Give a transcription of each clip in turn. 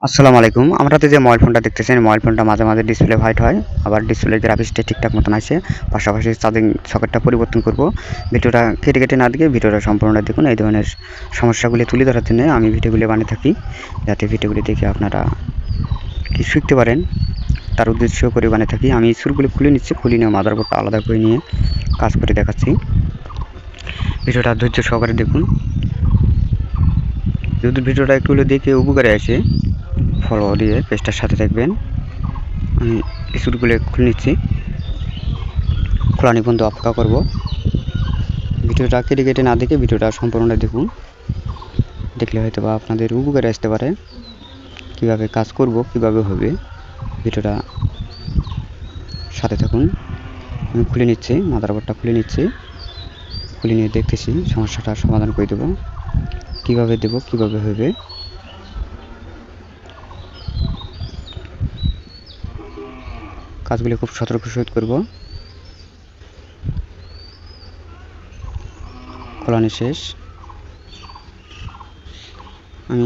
আসসালামু আলাইকুম। আমরা তো যে মোবাইল ফোনটা দেখতেছেন, মোবাইল ফোনটা মাঝে মাঝে ডিসপ্লে হোয়াইট হয়, আবার ডিসপ্লে গ্রাফিক্সটা ঠিকঠাক মতন আসে। পাশাপাশি চার্জিং সকেটটা পরিবর্তন করব। ভিডিওটা কেটে কেটে না দেখে ভিডিওটা সম্পূর্ণ দেখুন। এই ধরনের সমস্যাগুলি তুলে ধরার জন্য আমি ভিডিওগুলি বানিয়ে থাকি, যাতে ভিডিওগুলি দেখে আপনারা কি শিখতে পারেন, তার উদ্দেশ্য করে বানিয়ে থাকি। আমি স্ক্রুগুলি খুলে নিচ্ছি, খুলে নিয়ে মাদারবোর্ডটা আলাদা করে নিয়ে কাজ করে দেখাচ্ছি। ভিডিওটা ধৈর্য সহকারে দেখুন। যদি ভিডিওটা একটু হলে দেখে উপকারে আসে, ফলো দিয়ে পেজটার সাথে থাকবেন। আমি স্ক্রুগুলো খুলে নিচ্ছি, খোলা নিবন্ধ অপেক্ষা করব। ভিডিওটা কেটে কেটে না দেখে ভিডিওটা সম্পূর্ণ দেখুন, দেখলে হয়তো বা আপনাদের উপকারে আসতে পারে। কিভাবে কাজ করব, কিভাবে হবে, ভিডিওটা সাথে থাকুন। আমি খুলে নিচ্ছি, মাদারবোর্ডটা খুলে নিচ্ছি, খুলে নিয়ে দেখতেছি সমস্যাটার সমাধান করে দেবো। কিভাবে দেব, কিভাবে হবে, কাজগুলি খুব সতর্কের সহিত করব। খোলানো শেষ। আমি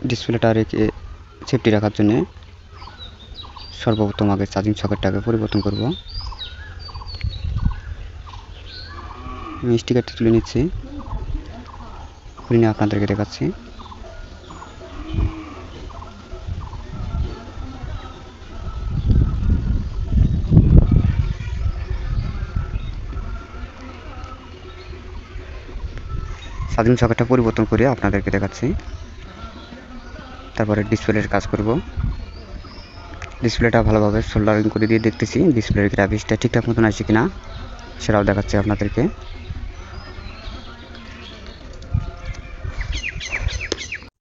ডিসপ্লেটা রেখে সেফটি রাখার জন্য সর্বপ্রথম আগে চার্জিং সকেটটাকে পরিবর্তন করব। আমি স্টিকারটা তুলে নিচ্ছি, খুলে নিয়ে আপনাদেরকে দেখাচ্ছি। চার্জিং সকেটটা পরিবর্তন করে আপনাদেরকে দেখাচ্ছি। তারপরে ডিসপ্লের কাজ করব। ডিসপ্লেটা ভালোভাবে সোল্ডারিং করে দিয়ে দেখতেছি ডিসপ্লের গ্রাফিক্সটা ঠিকঠাক মতন আসে কিনা, সেটাও দেখাচ্ছি আপনাদেরকে।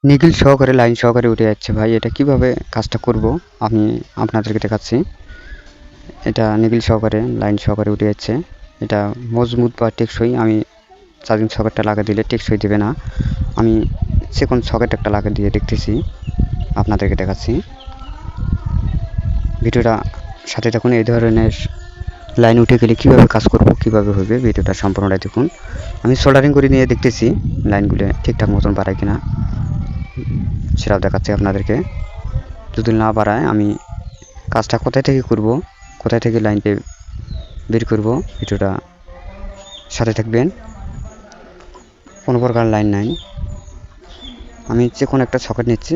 নিগিল সহকারে লাইন সহকারে উঠে যাচ্ছে ভাই, এটা কিভাবে কাজটা করব আমি আপনাদেরকে দেখাচ্ছি। এটা নিগিল সহকারে লাইন সহকারে উঠে যাচ্ছে, এটা মজবুত বা টেকসই। আমি চার্জিং সকেটটা লাগিয়ে দিলে টেকসই দেবে না, আমি সেকেন্ড সকেট একটা লাগিয়ে দিয়ে দেখতেছি, আপনাদেরকে দেখাচ্ছি। ভিডিওটা সাথে থাকুন। এই ধরনের লাইন উঠে গেলে কীভাবে কাজ করব, কীভাবে হবে, ভিডিওটা সম্পূর্ণটাই দেখুন। আমি সোল্ডারিং করে নিয়ে দেখতেছি লাইনগুলো ঠিকঠাক মতন বাড়ায় কিনা, সেটাও দেখাচ্ছি আপনাদেরকে। যদি না বাড়ায় আমি কাজটা কোথায় থেকে করব, কোথায় থেকে লাইনকে বের করব, ভিডিওটা সাথে থাকবেন। কোনো প্রকার লাইন নাই, আমি যে কোনো একটা সকেট নিচ্ছি,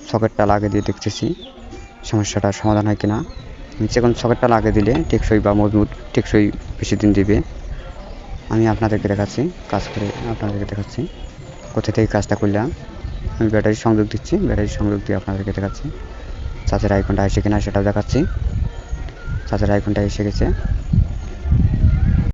সকেটটা লাগিয়ে দিয়ে দেখতেছি সমস্যাটার সমাধান হয় কিনা। আমি যে কোনো সকেটটা লাগিয়ে দিলে টেকসই বা মজবুত, টেকসই বেশি দিন দেবে। আমি আপনাদেরকে দেখাচ্ছি, কাজ করে আপনাদেরকে দেখাচ্ছি কোথা থেকে কাজটা করলাম। আমি ব্যাটারি সংযোগ দিচ্ছি, ব্যাটারি সংযোগ দিয়ে আপনাদেরকে দেখাচ্ছি। চার্জের আইকনটা এসে কিনা সেটাও দেখাচ্ছি। চার্জের আইকনটা এসে গেছে।